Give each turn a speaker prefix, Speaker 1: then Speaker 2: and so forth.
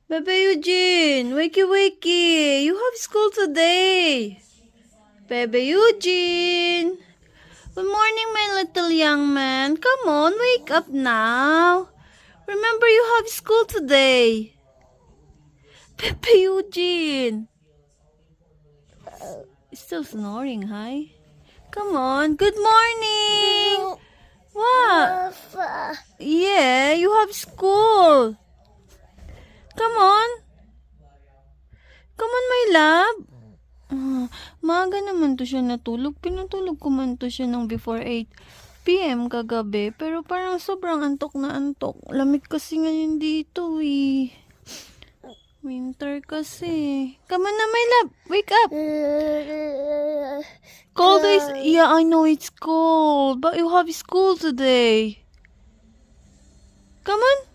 Speaker 1: Bebe Eugene, wakey wakey. You have school today. Bebe Eugene. Good morning, my little young man. Come on, wake up now. Remember you have school today. Bebe Eugene. Still snoring, hi? Come on. Good morning. What? Yeah, you have school. Come on. Come on, my love. Maaga naman to siya natulog. Pinatulog ko man to siya ng before 8 p.m. kagabi. Pero parang sobrang antok na antok. Lamig kasi ngayon dito eh. Winter kasi. Come on na, my love. Wake up. Cold is... Yeah, I know it's cold. But you have school today. Come on.